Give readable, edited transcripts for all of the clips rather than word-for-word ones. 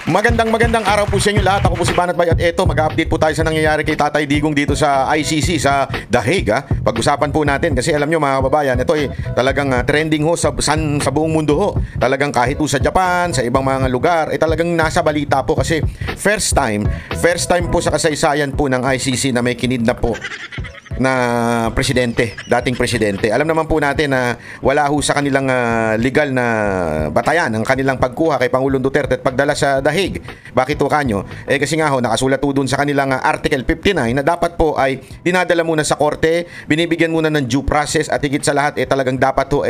Magandang araw po sa inyo lahat. Ako po si Banat Bay at eto, mag-update po tayo sa nangyayari kay Tatay Digong dito sa ICC sa The Hague. Pag-usapan po natin kasi alam nyo mga kababayan, ito ay talagang trending ho sa buong mundo ho. Talagang kahit po sa Japan, sa ibang mga lugar, talagang nasa balita po kasi first time po sa kasaysayan po ng ICC na may kinidnap po na presidente, dating presidente. Alam naman po natin na wala ho sa kanilang legal na batayan ang kanilang pagkuha kay Pangulong Duterte at pagdala sa The Hague. Bakit ho kanyo? Kasi nga ho, nakasulat po dun sa kanilang Article 59 na dapat po ay dinadala muna sa korte, binibigyan muna ng due process at higit sa lahat talagang dapat ho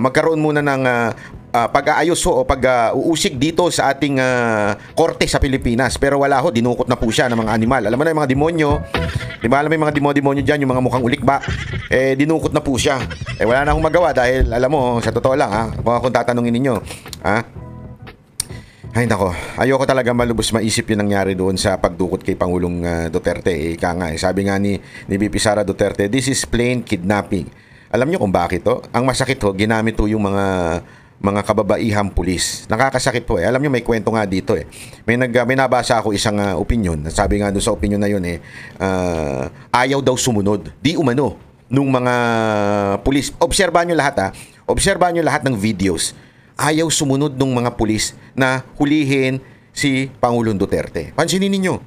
magkaroon muna ng pag-aayos o pag-uusig dito sa ating korte sa Pilipinas. Pero wala ho, dinukot na po siya ng mga animal. Alam mo na yung mga demonyo, di ba alam mo yung mga demonyo dyan, yung mga mukhang ulikba, dinukot na po siya. Wala na akong magawa dahil alam mo, sa totoo lang kung tatanungin ninyo, ay nako, ayoko talaga malubos maisip yung nangyari doon sa pagdukot kay Pangulong Duterte. Ika nga, sabi nga ni VP Sara Duterte, this is plain kidnapping. Alam nyo kung bakit to? Ang masakit ho, ginamit ho yung mga kababaihang pulis. Nakakasakit po Alam niyo may kwento nga dito May nabasa ako isang opinion. Sabi nga doon sa opinion na yun ayaw daw sumunod. Di umano nung mga pulis. Obserbahan niyo lahat Obserbahan niyo lahat ng videos. Ayaw sumunod nung mga pulis na hulihin si Pangulong Duterte. Pansinin niyo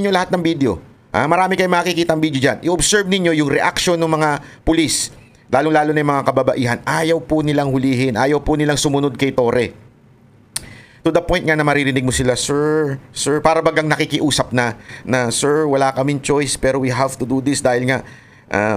lahat ng video. Marami kayong makikita ang video diyan. I-observe niyo yung reaction ng mga pulis. Lalo-lalo na yung mga kababaihan, ayaw po nilang hulihin, ayaw po nilang sumunod kay Torre. To the point nga na maririnig mo sila, Sir, para bagang nakikiusap na, Sir, wala kaming choice pero we have to do this dahil nga,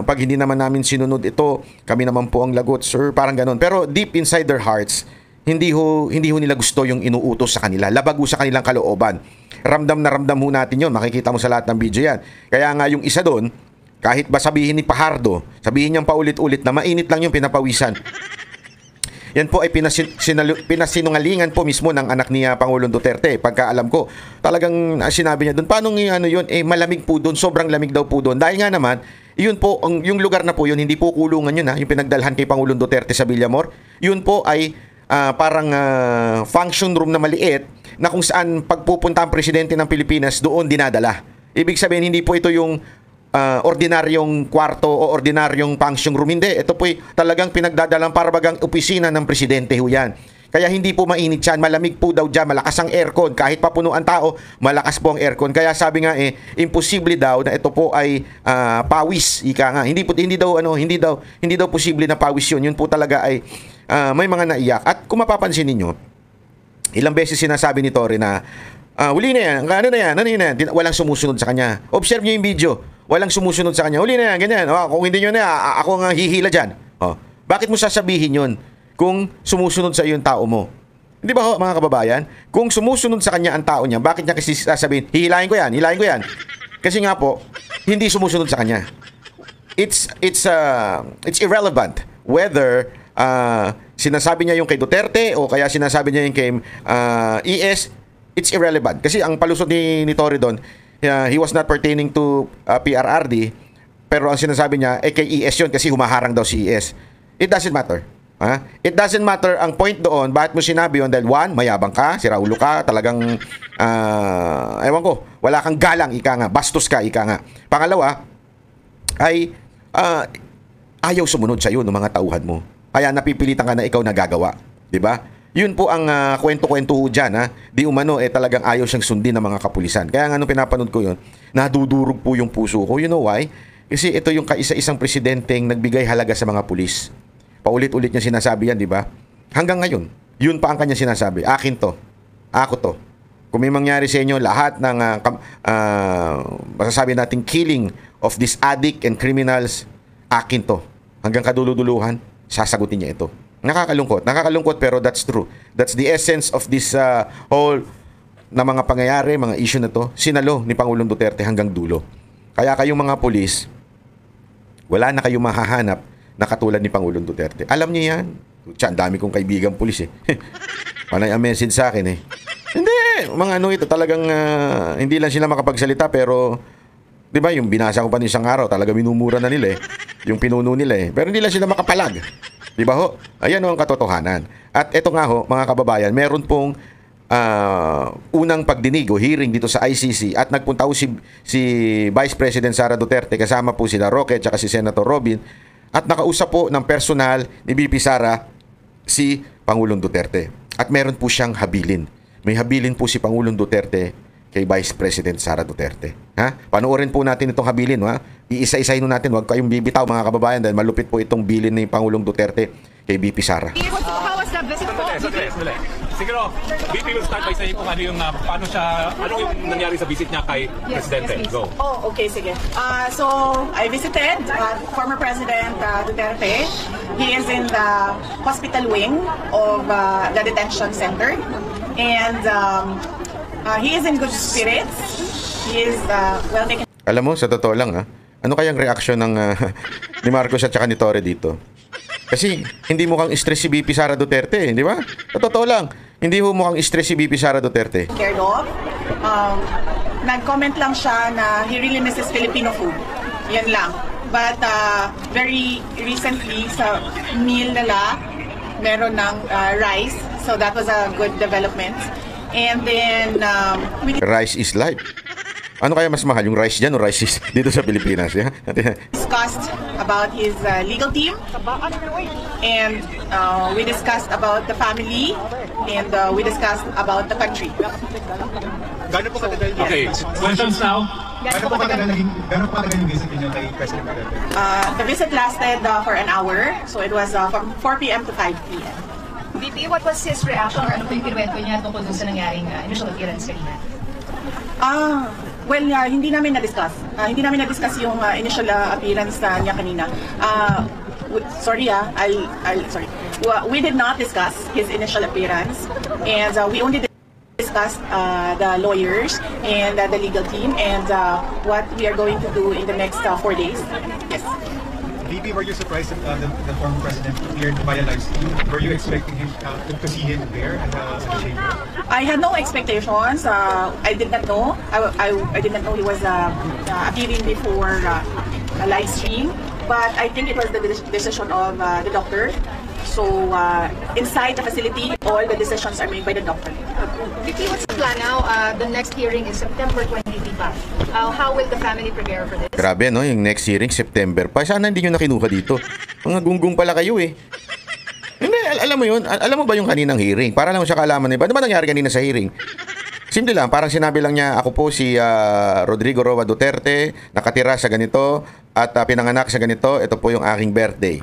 pag hindi naman namin sinunod ito, kami naman po ang lagot, Sir, parang ganun. Pero deep inside their hearts, hindi ho nila gusto yung inuutos sa kanila, labag ho sa kanilang kalooban. Ramdam na ramdam ho natin yun, makikita mo sa lahat ng video yan. Kaya nga yung isa doon, kahit ba sabihin ni Pajardo, sabihin niyang paulit-ulit na mainit lang yung pinapawisan. Yan po ay pinasinungalingan po mismo ng anak ni Pangulong Duterte. Pagkaalam ko, talagang sinabi niya doon, paano yun? Malamig po doon, sobrang lamig daw po doon. Dahil nga naman, yun po, yung lugar na po yun, hindi po kulungan yun yung pinagdalhan kay Pangulong Duterte sa Villamor. Yun po ay parang function room na maliit na kung saan pagpupunta ang presidente ng Pilipinas, doon dinadala. Ibig sabihin, hindi po ito yung ordinaryong kwarto o ordinaryong function room. Hindi. Ito po'y talagang pinagdadalang para bagang opisina ng presidente ho yan. Kaya hindi po mainit yan. Malamig po daw dyan. Malakas ang aircon. Kahit papuno ang tao, malakas po ang aircon. Kaya sabi nga imposible daw na ito po ay pawis. Ika nga. Hindi daw posible na pawis yun. Yun po talaga ay may mga naiyak. At kung mapapansin ninyo, ilang beses sinasabi ni Torre na huli na yan. Ano na yan? Walang sumusunod sa kanya. Observe nyo yung video. Walang sumusunod sa kanya. Huli na yan, ganyan. Kung hindi nyo na, ako nga hihila dyan. Bakit mo sasabihin yun kung sumusunod sa iyo yung tao mo? Hindi ba mga kababayan? Kung sumusunod sa kanya ang tao niya, bakit niya kasi sasabihin, hihilahin ko yan? Kasi nga po, hindi sumusunod sa kanya. It's irrelevant whether sinasabi niya yung kay Duterte o kaya sinasabi niya yung kay ES. It's irrelevant. Kasi ang palusot ni Torre doon, he was not pertaining to PRRD, pero ang sinasabi niya kay ES yun kasi humaharang daw si ES. It doesn't matter. It doesn't matter. Ang point doon, bakit mo sinabi yun? Dahil one, mayabang ka, siraulo ka, talagang ewan ko, wala kang galang, ika nga, bastos ka, ika nga. Pangalawa, ay ayaw sumunod sa iyo ng mga tauhan mo. Kaya napipilitan ka na ikaw nagagawa. Diba? Yun po ang kwento-kwento dyan. Di umano, talagang ayaw siyang sundin ng mga kapulisan. Kaya nga nung pinapanood ko yun, nadudurog po yung puso ko. You know why? Kasi ito yung kaisa-isang presidenteng nagbigay halaga sa mga pulis. Paulit-ulit niya sinasabi yan, di ba? Hanggang ngayon, yun pa ang kanya sinasabi. Akin to. Ako to. Kung may mangyari sa inyo, lahat ng masasabi nating killing of these addict and criminals, akin to. Hanggang kaduluduluhan, sasagutin niya ito. Nakakalungkot pero that's true. That's the essence of this whole na mga pangyayari, mga issue na to, sinalo ni Pangulong Duterte hanggang dulo. Kaya kayong mga pulis, wala na kayong mahahanap na katulad ni Pangulong Duterte. Alam niyo yan. Ang dami kong kaibigan pulis Panay ang message sa akin Hindi, mga ito talagang hindi lang sila makapagsalita pero 'di ba yung binasa ko pa ng isang araw, talaga minumura na nila yung pinuno nila Pero hindi lang sila makapalag. 'Di ba ho? Ayan ang katotohanan. At eto nga ho, mga kababayan, meron pong unang pagdinig o hearing dito sa ICC at nagpunta po si Vice President Sara Duterte, kasama po sila Roque at si Senator Robin, at nakausap po ng personal ni VP Sara si Pangulong Duterte. At meron po siyang habilin. May habilin po si Pangulong Duterte kay Vice President Sara Duterte. Ha? Panoorin po natin itong habilin. Ha? Iisa-isahin natin. Huwag kayong bibitaw mga kababayan dahil malupit po itong bilin ni Pangulong Duterte kay VP Sara. How was the visit po? Siguro, VP will start by saying kung ano yung, paano siya, ano yung nangyari sa visit niya kay Presidente. Yes, Go. Oh, okay, sige. So, I visited former President Duterte. He is in the hospital wing of the detention center. And he is in good spirits. He is well taken. Alam mo, sa totoo lang, ano kayang reaksyon ng ni Marcos at saka ni Torre dito? Kasi hindi mukhang stress si VP Sara Duterte, di ba? Sa totoo lang, hindi ho mukhang stress si VP Sara Duterte. Cared of. Nag-comment lang siya na he really misses Filipino food. Yan lang. But very recently sa meal nila, meron ng rice. So that was a good development. And then we Rice is life. Ano kaya mas mahal, yung rice dyan o rice is dito sa Pilipinas? Ya? discussed about his legal team. And we discussed about the family. And we discussed about the country. Gano'n po katagal niya? Okay, questions now? Gano'n po katagal yung visit niyo kay President Duterte? The visit lasted for an hour. So it was from 4 p.m. to 5 p.m. VP, what was his reaction or ano po yung kinuwento niya tungkol dun sa nangyaring initial appearance kanina? Well, hindi namin na-discuss. Hindi namin na-discuss yung initial appearance niya kanina. Sorry, sorry. We did not discuss his initial appearance, and we only discussed the lawyers and the legal team and what we are going to do in the next 4 days. Yes. VP, were you surprised that the former president appeared via live stream? Were you expecting him to see him there at the chamber? I had no expectations. I did not know. I did not know he was appearing before a live stream. But I think it was the decision of the doctor. So inside the facility, all the decisions are made by the doctor. VP, what's the plan now? The next hearing is September 25. How will the family prepare for this? Grabe, no? Yung next hearing, September pa. Sana hindi nyo nakinuha dito. Mga gunggong pala kayo eh. Hindi, alam mo yun? Alam mo ba yung kaninang hearing? Para lang sa kaalaman eh. Ano ba nangyari kanina sa hearing? Simple lang, parang sinabi lang niya, ako po si Rodrigo Roa Duterte, nakatira sa ganito, at pinanganak sa ganito, ito po yung aking birthday.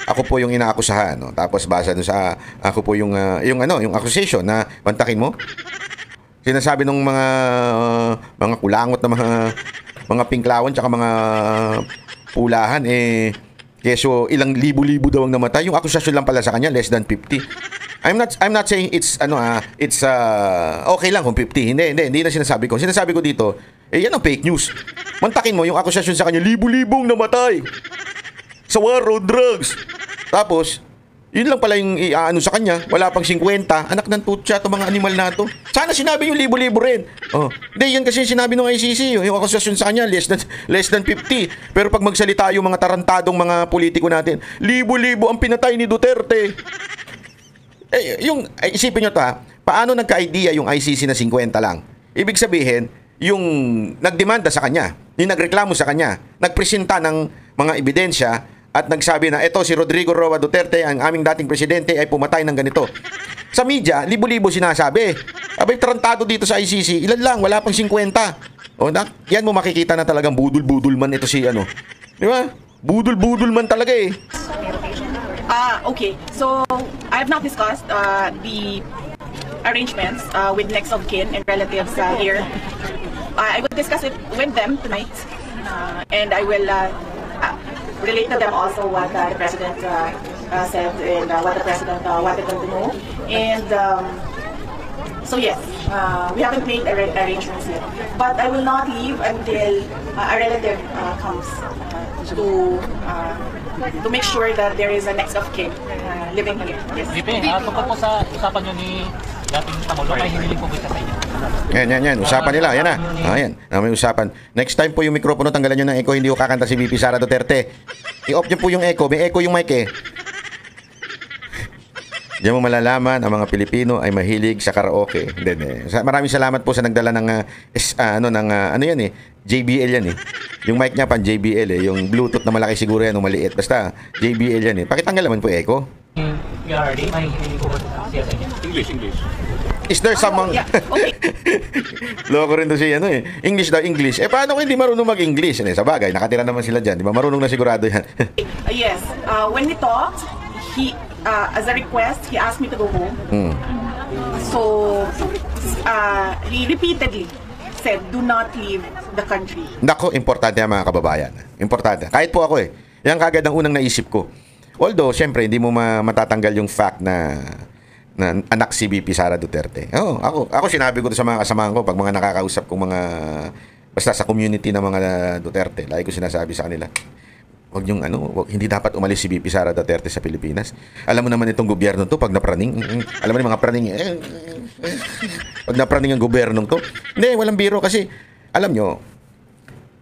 Ako po yung inaakusahan. No? Tapos basa dun sa, ako po yung accusation na pantakin mo. Sinasabi ng mga kulangot na mga pinklawan tsaka mga pulahan keso ilang libo-libo daw ang namatay. Yung akusasyon lang pala sa kanya less than 50. I'm not saying it's okay lang kung 50. Hindi na sinasabi ko. Sinasabi ko dito, yan ang fake news. Mantakin mo yung akusasyon sa kanya, libo-libong namatay sa war on drugs. Tapos yun lang pala yung sa kanya. Wala pang 50. Anak ng tutsa itong mga animal na to. Sana sinabi yung libo-libo rin. Hindi, yan kasi yung sinabi ng ICC. Yung akusasyon sa kanya, less than 50. Pero pag magsalita yung mga tarantadong mga politiko natin, libo-libo ang pinatay ni Duterte. Isipin nyo to paano nagka-idea yung ICC na 50 lang? Ibig sabihin, yung nagdemanda sa kanya, yung nagreklamo sa kanya, nagpresenta ng mga ebidensya, at nagsabi na ito si Rodrigo Roa Duterte, ang aming dating presidente ay pumatay ng ganito. Sa media, libo-libo sinasabi. Abay, tarantado dito sa ICC, ilan lang, wala pang 50. Yan mo makikita na talagang budul-budul man ito si Di ba? Budul-budul man talaga eh. Okay, so I have not discussed the arrangements with next of kin and relatives here. I will discuss it with them tonight, and I will relate to them also what the president said and what the president wanted them to know. And so yes, we haven't made arrangements yet. But I will not leave until a relative comes to make sure that there is a next of kin living here. Yes. VP, tungkol po sa usapan nyo ni dating Pangulo, may hiniling po kita sa inyo. Yan. Usapan nila. Yan na. Ayan. May usapan. Next time po yung mikropono, tanggalan nyo ng echo. Hindi ko kakanta si VP Sara Duterte. I-off nyo po yung echo. May echo yung mic eh. Diyan mo malalaman ang mga Pilipino ay mahilig sa karaoke. Maraming salamat po sa nagdala ng ano yan eh, JBL yan eh. Yung mic niya pan JBL eh, yung Bluetooth na malaki siguro yan o maliit. Basta JBL yan eh. Pakitanggal naman po echo. PRRD, may hiniling po ba siya sa inyo? English. Is there someone... Yeah, okay. Loko rin to siya, ano eh. English daw, English. Paano kung hindi marunong mag-English? Sa bagay, nakatira naman sila dyan. Di ba? Marunong na sigurado yan. Yes. When we talked, he, as a request, he asked me to go home. So, he repeatedly said, do not leave the country. Nako, importante yan mga kababayan. Importante. Kahit po ako eh. Yan kagad ang unang naisip ko. Although, syempre, hindi mo matatanggal yung fact na anak si VP Sara Duterte. Ako sinabi ko sa mga kasamahan ko pag mga nakakausap kong mga basta sa community ng mga Duterte, lagi ko sinasabi sa kanila, hindi dapat umalis si VP Sara Duterte sa Pilipinas. Alam mo naman itong gobyerno to pag napraning, alam mo yung mga praning pag napraning ang gobyernong to. Hindi, walang biro kasi alam nyo,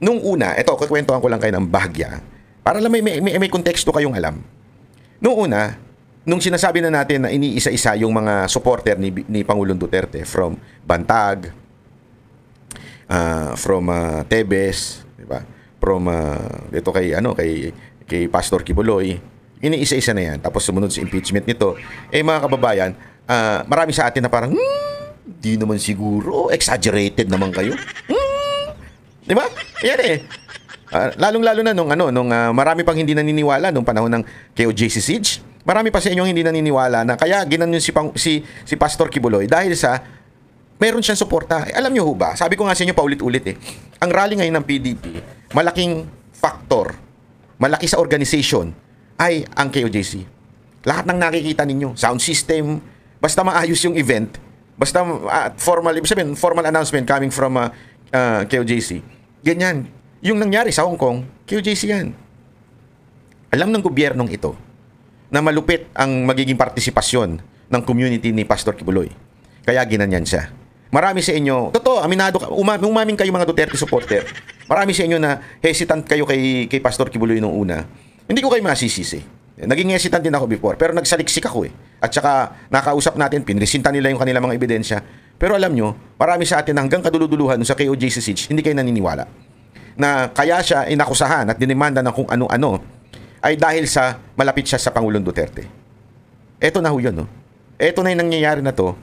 nung una, kukwentuhan ko lang kayo ng bahagya para lang may konteksto kayong alam. Nung una, nung sinasabi na natin na iniisa-isa yung mga supporter ni Pangulong Duterte from Bantag, from Tebes, di ba? From dito kay Pastor Kibuloy, iniisa-isa na yan. Tapos sumunod sa impeachment nito. Mga kababayan, marami sa atin na parang di naman siguro, exaggerated naman kayo. Di ba? Yan eh. Lalong-lalo na nung marami pang hindi naniniwala nung panahon ng KOJC siege. Marami pa sa inyo hindi naniniwala na kaya ginanon si Pastor Kibuloy dahil sa meron siyang suporta. Alam niyo ho ba? Sabi ko nga sa inyo paulit-ulit eh. Ang rally ngayon ng PDP, malaking factor, malaki sa organization ay ang KOJC. Lahat ng nakikita ninyo, sound system, basta maayos yung event, basta formal announcement coming from KOJC. Ganyan. Yung nangyari sa Hong Kong, KOJC yan. Alam ng gobyernong ito na malupit ang magiging partisipasyon ng community ni Pastor Kibuloy. Kaya ginanyan siya. Marami sa inyo, totoo, aminado, umamin kayo mga Duterte supporter. Marami sa inyo na hesitant kayo kay Pastor Kibuloy nung una. Hindi ko kayo masisisi. Naging hesitant din ako before, pero nagsaliksik ako eh. At saka, nakausap natin, pinresinta nila yung kanilang mga ebidensya. Pero alam nyo, marami sa atin hanggang kaduluduluhan sa KOJC siege, hindi kayo naniniwala. Na kaya siya inakusahan at dinimanda ng kung ano-ano ay dahil sa malapit siya sa Pangulong Duterte. Eto na ho yun, no? Eto na yung nangyayari na to.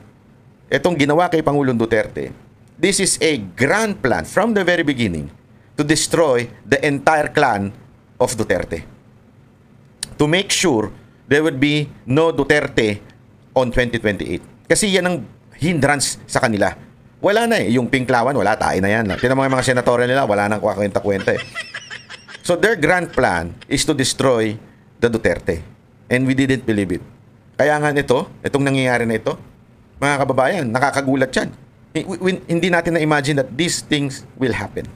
Etong ginawa kay Pangulong Duterte. This is a grand plan from the very beginning to destroy the entire clan of Duterte. To make sure there would be no Duterte on 2028. Kasi yan ang hindrance sa kanila. Wala na eh. Yung Pinklawan, wala, tayo na yan. Tinan mo mga senatorial nila, wala nang kwenta-kwenta eh. So their grand plan is to destroy the Duterte. And we didn't believe it. Kaya nga itong nangyayari na ito, mga kababayan, nakakagulat yan. Hindi natin na-imagine that these things will happen.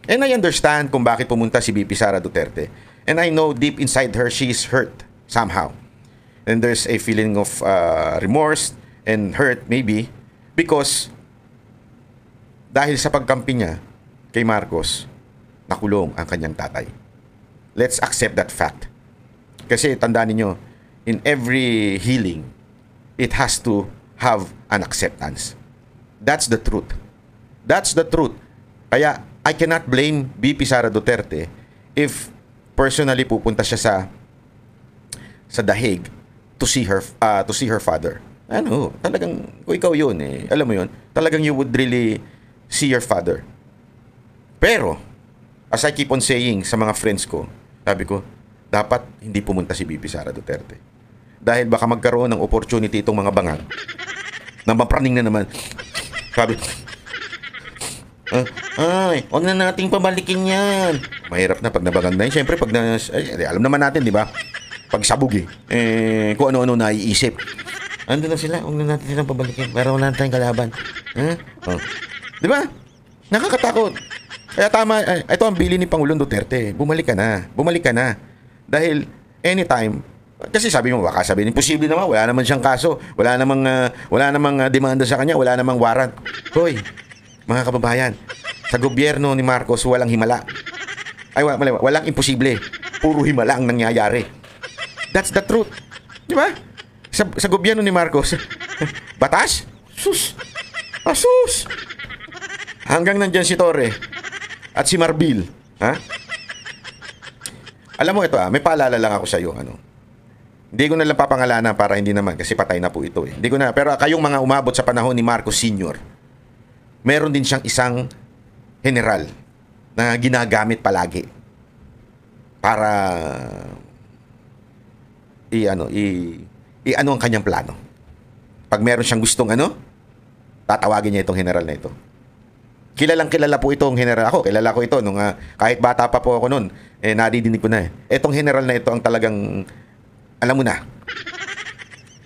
And I understand kung bakit pumunta si VP Sara Duterte. And I know deep inside her, she is hurt somehow. And there's a feeling of remorse and hurt maybe because dahil sa pagkampi niya kay Marcos, nakulong ang kanyang tatay. Let's accept that fact. Kasi tandaan niyo, in every healing, it has to have an acceptance. That's the truth. That's the truth. Kaya I cannot blame VP Sara Duterte if personally pupunta siya sa The Hague to see her father. Talagang kung ikaw yun alam mo yun, talagang you would really see your father. Pero as I keep on saying sa mga friends ko, sabi ko, dapat hindi pumunta si VP Sara Duterte. Dahil baka magkaroon ng opportunity itong mga bangag na mapraning na naman. Sabi, huwag na nating pabalikin yan. Mahirap na pag nabangan na yun. Siyempre, alam naman natin, di ba? Pag sabog kung ano-ano naiisip. Ando na sila, huwag na natin silang pabalikin. Pero wala na tayong kalaban. Di ba? Nakakatakot. Kaya tama, ito ang bili ni Pangulong Duterte. Bumalik ka na. Dahil anytime, kasi sabi mo, baka sabihin, imposible naman, wala naman siyang kaso, wala namang demanda sa kanya, wala namang warrant. Hoy, mga kababayan, sa gobyerno ni Marcos, walang himala. Walang imposible. Puro himala ang nangyayari. That's the truth. Di ba? sa gobyerno ni Marcos. Batas? Sus! Asus! Hanggang nandyan si Torre at si Marbil. Ha? Alam mo ito may paalala lang ako sa iyo. Hindi ko na lang papangalanan para hindi naman kasi patay na po ito Hindi ko na, pero kayong mga umabot sa panahon ni Marcos Sr., meron din siyang isang general na ginagamit palagi para ano ang kanyang plano. Pag meron siyang gustong tatawagin niya itong general na ito. Kilalang kilala po itong general. Ako, kilala ko ito nung kahit bata pa po ako noon, nadidinig ko na Itong general na ito ang talagang alam mo na.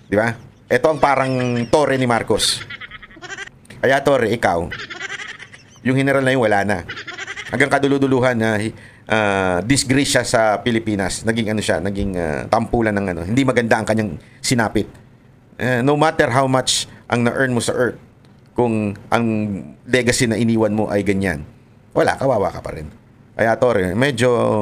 Di ba? Ito ang parang Torre ni Marcos. Kaya Torre, ikaw, yung general na yun wala na. Hanggang kaduluduluhan na disgrace siya sa Pilipinas. Naging naging tampulan ng hindi maganda ang kanyang sinapit. No matter how much ang na-earn mo sa earth, kung ang legacy na iniwan mo ay ganyan, wala, kawawa ka pa rin. Kaya Torre, medyo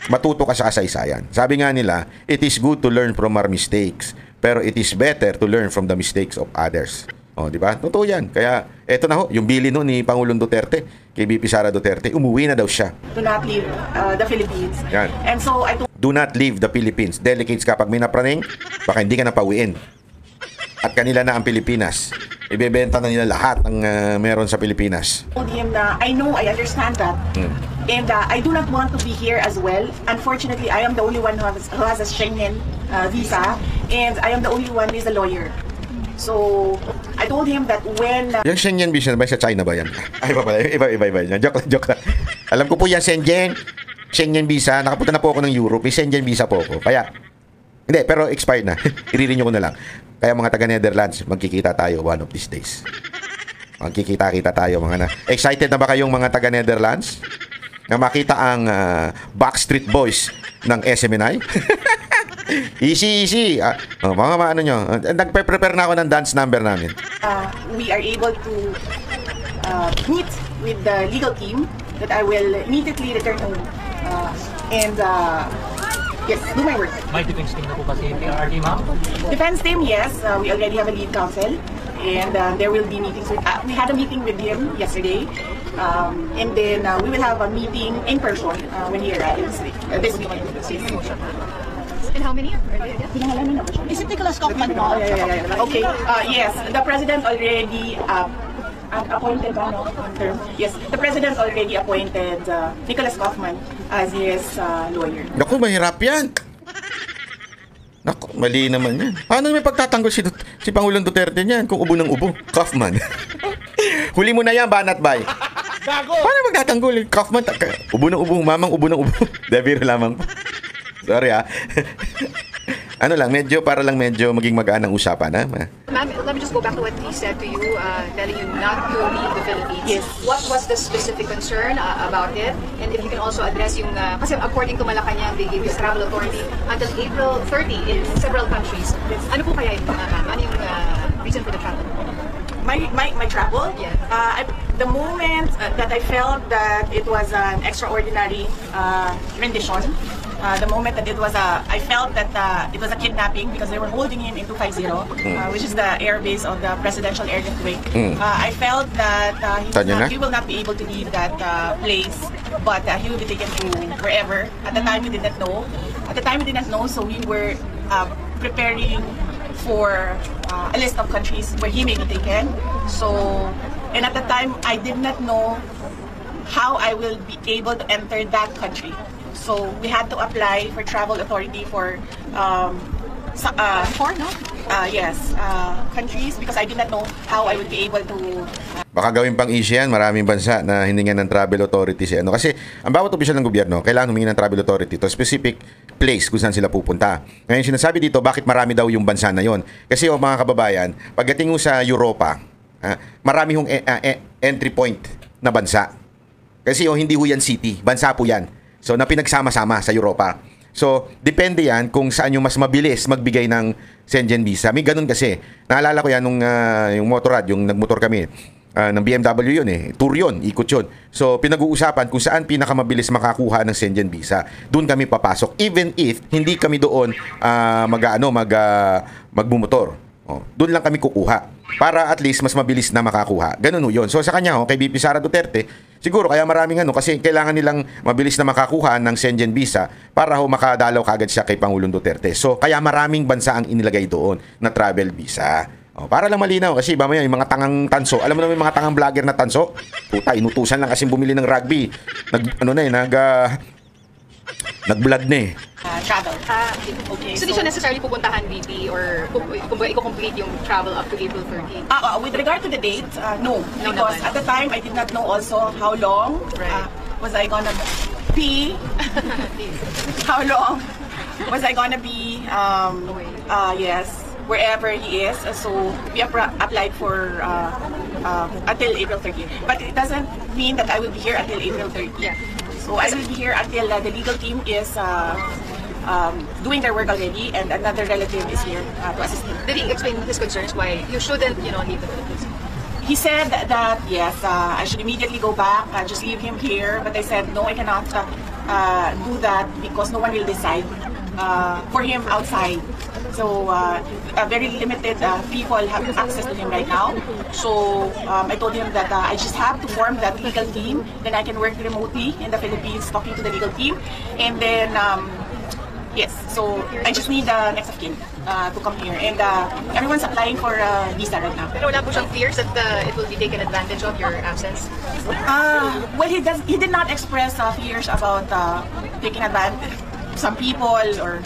matuto ka sa kasaysayan. Sabi nga nila, it is good to learn from our mistakes, pero it is better to learn from the mistakes of others. Di ba? Totoo yan. Kaya, eto na yung bili ni Pangulong Duterte, kay BP Sara Duterte, umuwi na daw siya. Do not leave the Philippines. Yan. And so, Do not leave the Philippines. Delicates ka pag may napraning, baka hindi ka na pauwiin. At kanila na ang Pilipinas. Ibebenta na nila lahat ng meron sa Pilipinas. told him na, I know, I understand that. And I do not want to be here as well. Unfortunately, I am the only one who has a Schengen visa. And I am the only one who is a lawyer. So, I told him that when... Yung Schengen visa ba sa China ba yan? Ay, iba yan. Joke lang. Alam ko po yan, Schengen visa. Nakapunta na po ako ng Europe. May Schengen visa po ako. Kaya, hindi, pero expired na. I-renew ko na lang. Kaya mga taga-Netherlands, magkikita tayo one of these days. Magkikita-kita tayo mga na. Excited na ba kayong mga taga-Netherlands? Na makita ang Backstreet Boys ng SMNI? Easy. Mga ano nyo. Nagpe-prepare na ako ng dance number namin. We are able to meet with the legal team that I will immediately return home. Yes, do my work. May defense team na po ba si PRRD, ma'am? Defense team, yes. We already have a lead counsel. And there will be meetings with... we had a meeting with him yesterday. And then we will have a meeting in person when he arrives this week. And how many? Is it Nicholas Kaufman? Okay. Yes, the president already appointed, yes, the president already appointed Nicholas Kaufman as his lawyer. Naku, mahirap yan. Naku, mali naman yan. Paano may pagtatanggol si Pangulong Duterte niyan kung ubo ng ubo? Kaufman. Huli mo na yan, Banat Bay. Paano magtatanggol? Kaufman, ubo ng ubo, mamang ubo ng ubo. Debiro lamang. Sorry medyo maging magaan ang usapan Ma'am, let me just go back to what he said to you, telling you not to leave the Philippines. Yes. What was the specific concern about it? And if you can also address yung, kasi according to Malacanang, they gave his travel authority until April 30 in several countries. Ano po kaya yung, ma'am? Ano yung reason for the travel? My travel? Yeah. The moment that I felt that it was an extraordinary rendition, the moment that I felt that it was a kidnapping because they were holding him in 250, which is the airbase of the presidential airlift wing. I felt that he will not be able to leave that place, but he will be taken to wherever. At the time, we did not know. So we were preparing for a list of countries where he may be taken. And at the time, I did not know how I will be able to enter that country. So we had to apply for travel authority for countries because I did not know how I would be able to. Baka gawin pang issue yan, maraming bansa na hiningan ng travel authority kasi ang bawat opisyal ng gobyerno kailangan humingi ng travel authority to specific place kung saan sila pupunta. Ngayon sinasabi dito, bakit marami daw yung bansa na yon? Kasi mga kababayan, pagdating mo sa Europa, marami hong entry point na bansa. Kasi hindi ho yan city, bansa po yan. So, na pinagsama-sama sa Europa. So, depende yan kung saan yung mas mabilis magbigay ng Schengen visa. May ganun kasi. Naalala ko yan nung yung motorrad, yung nagmotor kami. ng BMW yun eh. Tour yun, ikot yun. So, pinag-uusapan kung saan pinakamabilis makakuha ng Schengen visa. Doon kami papasok. Even if hindi kami doon magmumotor. Doon lang kami kukuha. Para at least mas mabilis na makakuha. Ganun yun. So, sa kanya, kay VP Sara Duterte, siguro kaya maraming kasi kailangan nilang mabilis na makakuha ng Schengen visa para makadalaw kagad siya kay Pangulong Duterte. So, kaya maraming bansa ang inilagay doon na travel visa. Para lang malinaw kasi mamaya yung mga tangang tanso. Alam mo naman yung mga tangang vlogger na tanso? Puta, inutusan lang kasi bumili ng rugby. Nag-vlog na eh. Travel. Okay. So, di siya necessarily pupuntahan, VP, or kung i-complete yung travel up to April 30? With regard to the date, no. No Because naman. at the time, I did not know also how long Right. was I gonna be. How long was I gonna be, yes, wherever he is. So, we applied for until April 30th. But it doesn't mean that I will be here until April 30th. Yeah. So, I will be here until the legal team is doing their work already, and another relative is here to assist him. Did he explain his concerns why you shouldn't, leave the Philippines? He said that yes, I should immediately go back, just leave him here. But I said no, I cannot do that because no one will decide for him outside. So very limited people have access to him right now. So I told him that I just have to form that legal team. Then I can work remotely in the Philippines, talking to the legal team, and then. Yes, so I just need the next of kin to come here. And everyone's applying for visa right now. Pero wala po siyang fears that it will be taken advantage of your absence? Well, he did not express fears about taking advantage some people or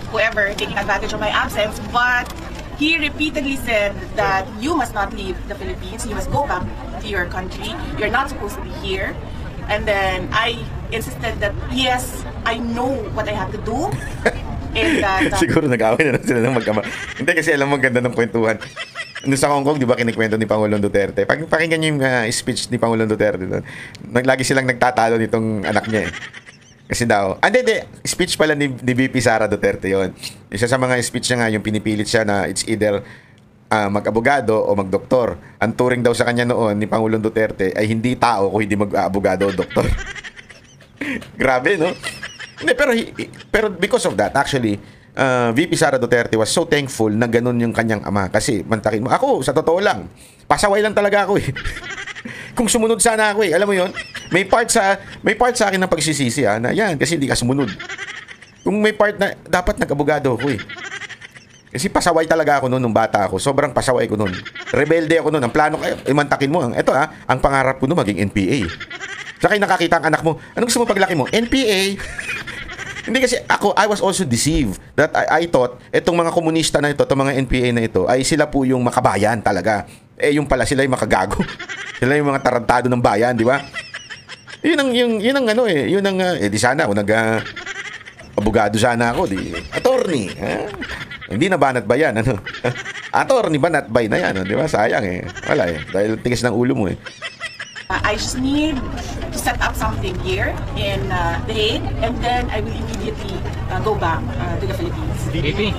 whoever taking advantage of my absence, but he repeatedly said that you must not leave the Philippines, you must go back to your country, you're not supposed to be here. And then I insisted that yes, I know what I have to do. And that, Siguro nag-away na sila ng magkama. Hindi kasi alam mo, ganda ng kwentuhan. Nung sa Hong Kong, di ba kinikwento ni Pangulong Duterte? Pag pakinggan niyo yung speech ni Pangulong Duterte doon, lagi silang nagtatalo nitong anak niya eh. Kasi daw, speech pala ni VP Sara Duterte yon. Isa sa mga speech niya nga, yung pinipilit siya na it's either mag-abogado o mag-doktor. Ang turing daw sa kanya noon ni Pangulong Duterte ay hindi tao kung hindi mag-abogado o doktor. Grabe, no? Hindi, pero because of that, actually, VP Sara Duterte was so thankful na ganun yung kanyang ama. Kasi, mantakin mo, ako, sa totoo lang, pasaway lang talaga ako eh. Kung sumunod sana ako eh, alam mo yon, may part sa akin ng pagsisisi na yan, kasi hindi ka sumunod. Kung may part na, dapat nag-abogado ako eh. Kasi pasaway talaga ako noon nung bata ako. Sobrang pasaway ko noon. Rebelde ako noon. Ang plano kayo, imantakin mo. Ito ang pangarap ko noon maging NPA. Saka nakakita ang anak mo, anong gusto mo paglaki mo? NPA. Hindi kasi ako, I was also deceived that I thought, itong mga komunista na ito, itong mga NPA na ito, ay sila po yung makabayan talaga. Yung pala sila yung makagago. Sila yung mga tarantado ng bayan, di ba? Yun ang di sana ako abogado sana ako, attorney, ha? Hindi na banat ba yan, attorney banat bay na yan, di ba? Sayang eh. Wala eh. Dahil tigas ng ulo mo eh. I just need to set up something here in The Hague, and then I will immediately go back to the Philippines. VP,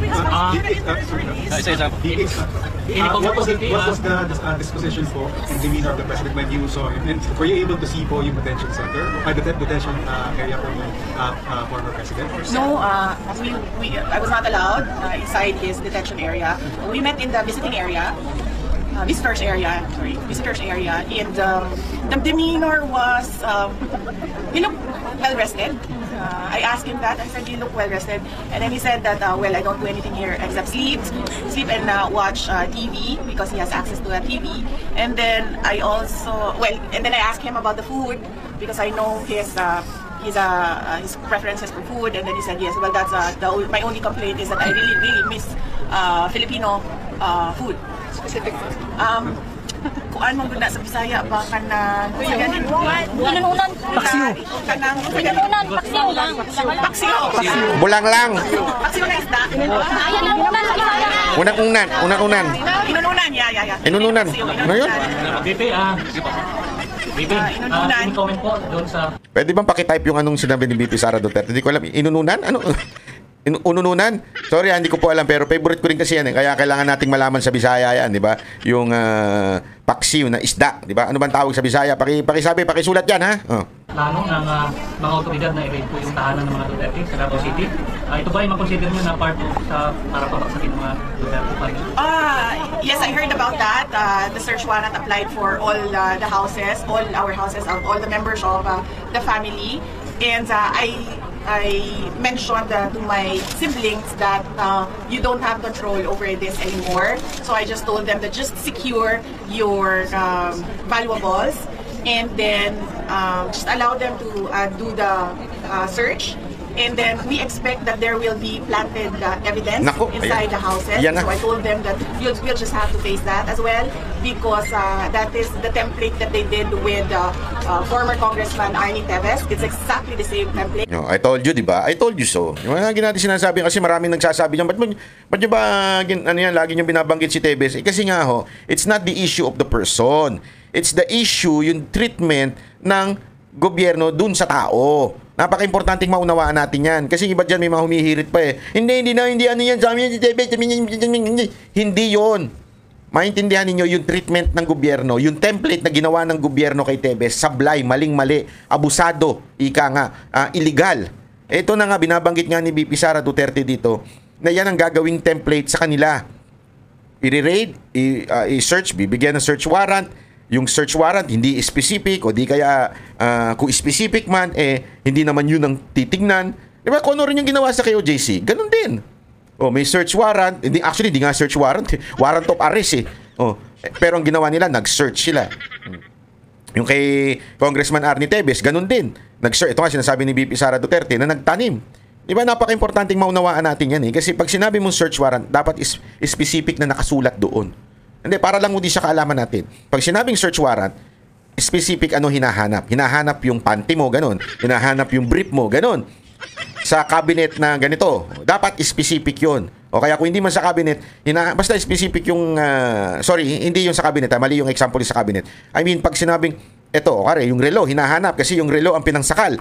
What was the disposition po in demeanor of the president when you saw him? And were you able to see po yung detention center, the detention area for the former president? No, I was not allowed inside his detention area. We met in the visiting area. Visitors area, and the demeanor was, he looked well rested. I asked him that. I said, "You look well rested," and then he said that, "Well, I don't do anything here except sleep and watch TV because he has access to a TV." And then I asked him about the food because I know his preferences for food, and then he said, "Yes, well, that's my only complaint is that I really miss Filipino food." Specific food? Kung ano doon sa Bisaya ba kanang Inununan. kanang Paksiw lang. paksiw. Bulang lang. Paksiw na isda. Ayan ang unan sa Bisaya. Unang-unan. Inununan, yeah. Inununan. Ano yun? VP, inununan. comment po doon sa... Pwede bang pakitype yung anong sinabi ni VP Sara Duterte? Hindi ko alam. Inununan? Ano? Unununan? Sorry, hindi ko po alam pero favorite ko rin kasi yan eh. Kaya kailangan nating malaman sa Bisaya yan, di ba? Yung paksiw na isda, di ba? Ano bang tawag sa Bisaya? Pakisabi, pakisulat yan, ha? Oh. Plano ng mga otoridad na i-raid po yung tahanan ng mga Duterte sa Davao City. Ito ba ay makonsider nyo na part sa para pabaksakin ng mga Duterte pa rin? Yes, I heard about that. The search warrant applied for all the houses, all our houses, of all the members of the family. And I mentioned to my siblings that you don't have control over this anymore. So I just told them to just secure your valuables and then just allow them to do the search. And then we expect that there will be planted evidence inside the houses. So I told them that we'll just have to face that as well because that is the template that they did with former Congressman Arnie Teves. It's exactly the same template. No, I told you, di ba? I told you so. Yung lagi natin sinasabi kasi maraming nagsasabi niyan, ba't nyo ba lagi nyo binabanggit si Teves? Kasi nga ho, it's not the issue of the person. It's the issue, yung treatment ng gobyerno dun sa tao. Napaka-importanting maunawaan natin yan. Kasi iba dyan may mga humihirit pa eh. Hindi ano yan. Hindi yon. Maintindihan ninyo yung treatment ng gobyerno, yung template na ginawa ng gobyerno kay Teves, sablay, maling-mali, abusado, ika nga, illegal. Ito na nga, binabanggit nga ni BP Sara Duterte dito, na yan ang gagawing template sa kanila. I-raid, i-search, bibigyan ng search warrant. Yung search warrant hindi specific o di kaya kung specific man hindi naman yun ang titignan. Di ba? Kung ano rin yung ginawa sa KOJC, ganun din. Oh, may search warrant, hindi nga search warrant, warrant of arrest eh. Oh, pero ang ginawa nila, nag-search sila. Yung kay Congressman Arnie Teves, ganun din. Nag-search, ito nga sinasabi ni BP Sara Duterte na nagtanim. Di ba? Napaka-importanting maunawaan natin yan eh. Kasi pag sinabi mong search warrant, dapat specific na nakasulat doon. Hindi, para lang hindi siya kaalaman natin. Pag sinabing search warrant, specific ano hinahanap. Hinahanap yung panty mo, ganun. Hinahanap yung brief mo, ganun. Sa cabinet na ganito, dapat specific yon. O kaya kung hindi man sa cabinet, basta specific yung, hindi yung sa cabinet, mali yung example sa cabinet. I mean, pag sinabing, eto, kare, yung relo, hinahanap kasi yung relo ang pinangsakal.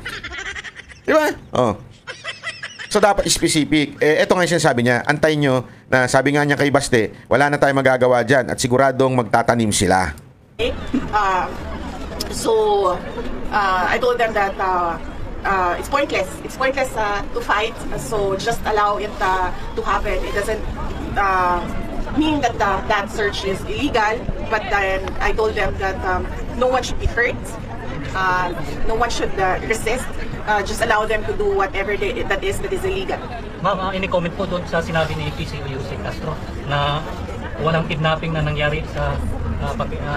Di ba? Oh. So, dapat specific. Ito nga yung sinasabi niya, antayin nyo na sabi nga niya kay Baste, wala na tayong magagawa dyan at siguradong magtatanim sila. I told them that it's pointless. It's pointless to fight. So, just allow it to happen. It doesn't mean that that search is illegal. But then I told them that no one should be hurt. No one should resist. Just allow them to do whatever that is illegal. Ma'am, ini-comment po doon sa sinabi ni PCO Yusek Castro na walang kidnapping na nangyari sa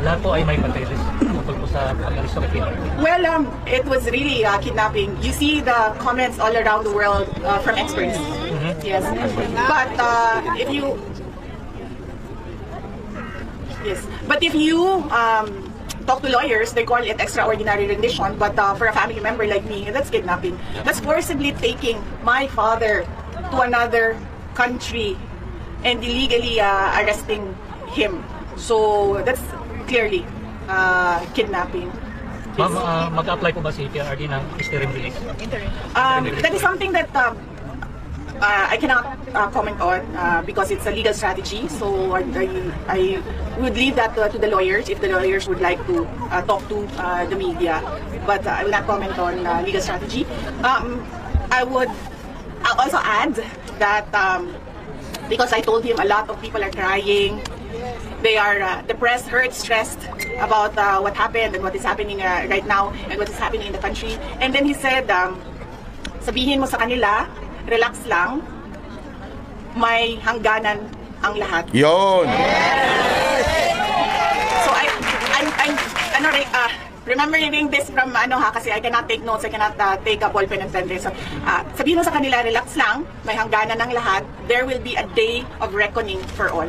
lahat po ay may papeles tungkol po sa pag-alis ng kidnapping. Well, it was really kidnapping. You see the comments all around the world from experts. Yes, but if you talk to lawyers, they call it extraordinary rendition, but for a family member like me, that's kidnapping. That's forcibly taking my father to another country and illegally arresting him. So that's clearly kidnapping. Ma'am, mag-apply po ba si PRRD ng interim release? That is something that I cannot comment on because it's a legal strategy. So I would leave that to the lawyers if the lawyers would like to talk to the media. But I will not comment on legal strategy. I'll also add that because I told him a lot of people are crying. They are depressed, hurt, stressed about what happened and what is happening right now and what is happening in the country. And then he said, sabihin mo sa kanila, relax lang, may hangganan ang lahat. Yon! So remembering this from kasi I cannot take notes, I cannot take a ball pen and pen. So sabihin mo sa kanila, relax lang, may hangganan ang lahat. There will be a day of reckoning for all.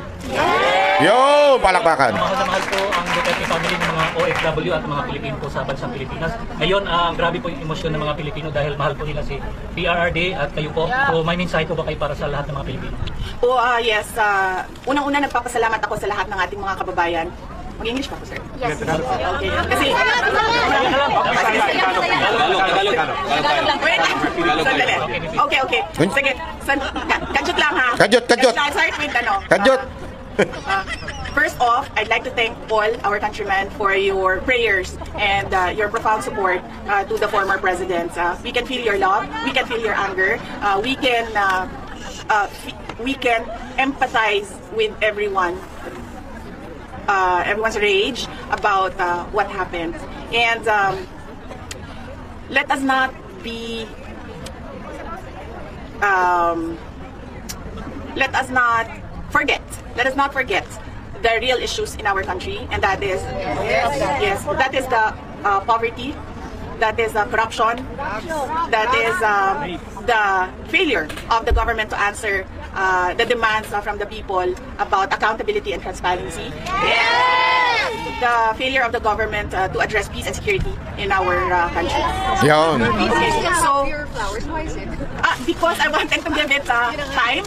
Yo! Palakpakan! Mahal na mahal po ang Duterte family ng mga OFW at mga Pilipino po sa bansang Pilipinas. Ngayon, grabe po yung emosyon ng mga Pilipino dahil mahal po nila si PRRD at kayo po. So may mensahe po ba kayo para sa lahat ng mga Pilipino? Yes. Unang-una nagpapasalamat ako sa lahat ng ating mga kababayan. Mag-English pa po, sir? Yes. Okay. Kasi Wait. Sandali. Okay. Sige. Kadyot lang ha. Kadyot. I'll start with Kadyot. First off, I'd like to thank all our countrymen for your prayers and your profound support to the former presidents. We can feel your love. We can feel your anger. We can empathize with everyone's rage about what happened. And let us not be let us not forget the real issues in our country, and that is the poverty, that is corruption, that is the failure of the government to answer the demands from the people about accountability and transparency. The failure of the government to address peace and security in our country. Yan. So, Your flowers, why is it? because I wanted to give it time,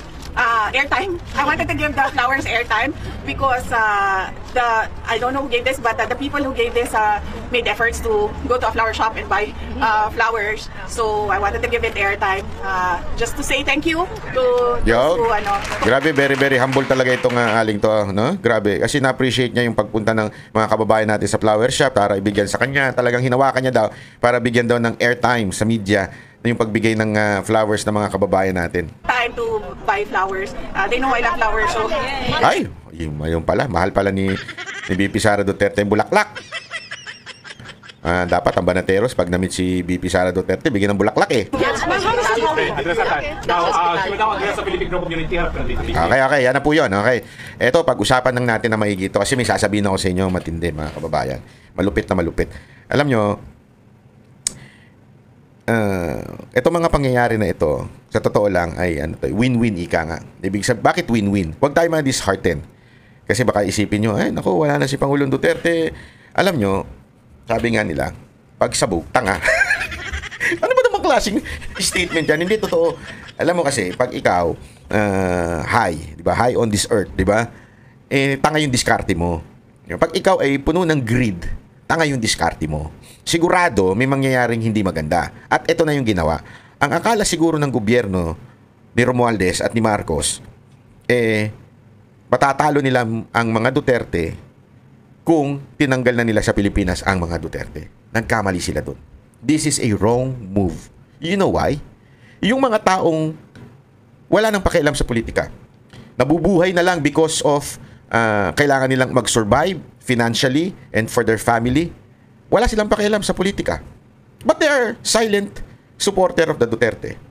airtime. I wanted to give the flowers airtime because I don't know who gave this, but the people who gave this made efforts to go to a flower shop and buy flowers. So I wanted to give it airtime just to say thank you to Grabe, very very humble talaga itong aling to, no? Grabe, kasi na-appreciate niya yung pagpunta ng mga kababayan natin sa flower shop para ibigyan sa kanya. Talagang hinawakan niya daw para bigyan daw ng airtime sa media na yung pagbigay ng flowers ng mga kababayan natin. Time to buy flowers. They know I love flowers, so Ay, yung pala, mahal pala ni BP Sara Duterte yung bulaklak. Dapat ang Banateros pag na-meet si BP Sara Duterte, bigyan ng bulaklak eh. Address natin. Now, she will now address the Philippine community. Okay, yan na po yun. Okay. Eto, pag-usapan lang natin na maigi ito kasi may sasabihin ako sa inyo matindi, mga kababayan. Malupit na malupit. Alam nyo, itong mga pangyayari na ito, sa totoo lang, ay win-win ika nga. Ibig sabihin, bakit win-win? Huwag tayo mga dishearten. Kasi baka isipin nyo, ay, naku, wala na si Pangulong Duterte. Alam nyo, sabi nga nila, pag sabog, tanga. Ano ba namang klaseng statement yan? Hindi totoo. Alam mo kasi, pag ikaw, high, di ba? High on this earth, di ba? Tanga yung diskarte mo. Pag ikaw ay puno ng greed, tanga yung diskarte mo. Sigurado, may mangyayaring hindi maganda. At ito na yung ginawa. Ang akala siguro ng gobyerno ni Romualdez at ni Marcos, matatalo nila ang mga Duterte kung tinanggal na nila sa Pilipinas ang mga Duterte. Nagkamali sila doon. This is a wrong move. You know why? Yung mga taong wala nang pakialam sa politika, nabubuhay na lang because of kailangan nilang mag-survive financially and for their family, wala silang pakialam sa politika. But they are silent supporter of the Duterte.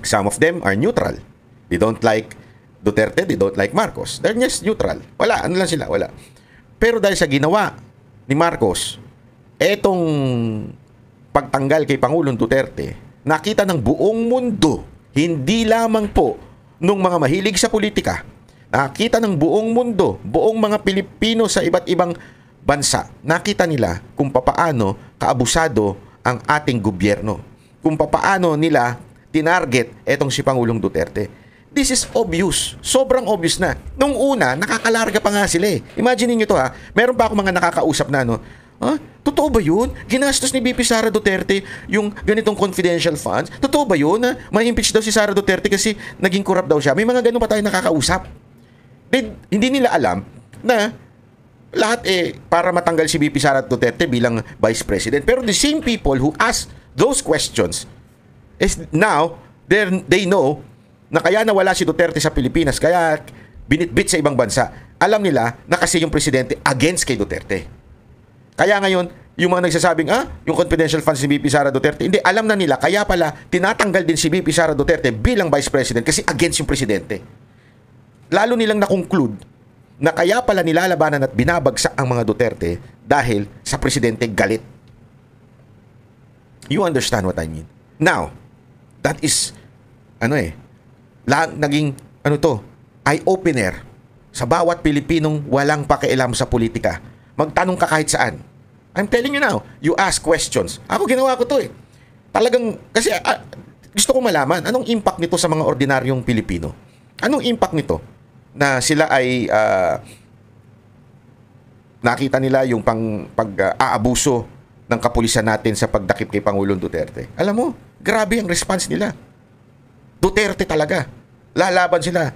Some of them are neutral. They don't like Duterte, they don't like Marcos. They're just neutral. Wala, ano lang sila, wala. Pero dahil sa ginawa ni Marcos, etong pagtanggal kay Pangulong Duterte, nakita ng buong mundo, hindi lamang po nung mga mahilig sa politika, nakita ng buong mundo, buong mga Pilipino sa iba't ibang bansa, nakita nila kung papaano kaabusado ang ating gobyerno. Kung papaano nila tinarget etong si Pangulong Duterte. This is obvious. Sobrang obvious na. Nung una, nakakalarga pa nga sila eh. Imagine niyo to ha. Meron pa ako mga nakakausap na totoo ba yun? Ginastos ni BP Sara Duterte yung ganitong confidential funds? Totoo ba yun na ma-impeach daw si Sara Duterte kasi naging corrupt daw siya? May mga ganun pa tayo nakakausap. Hindi nila alam na lahat para matanggal si BP Sara Duterte bilang Vice President. Pero the same people who ask those questions is now, they know na kaya nawala si Duterte sa Pilipinas, kaya binitbit sa ibang bansa. Alam nila na kasi yung presidente against kay Duterte. Kaya ngayon, yung mga nagsasabing, yung confidential funds ni BP Sara Duterte, hindi, alam na nila, kaya pala tinatanggal din si BP Sara Duterte bilang Vice President kasi against yung presidente. Lalo nilang na-conclude na kaya pala nilalabanan at binabagsak ang mga Duterte dahil sa presidente galit. You understand what I mean? Now, that is, naging eye-opener sa bawat Pilipinong walang pakialam sa politika. Magtanong ka kahit saan. I'm telling you now, you ask questions. Ako ginawa ko to Talagang, kasi gusto ko malaman, anong impact nito sa mga ordinaryong Pilipino? Anong impact nito? Na sila ay nakita nila yung pag-aabuso ng kapulisan natin sa pagdakip kay Pangulong Duterte. Alam mo, grabe ang response nila. Duterte talaga. Lalaban sila.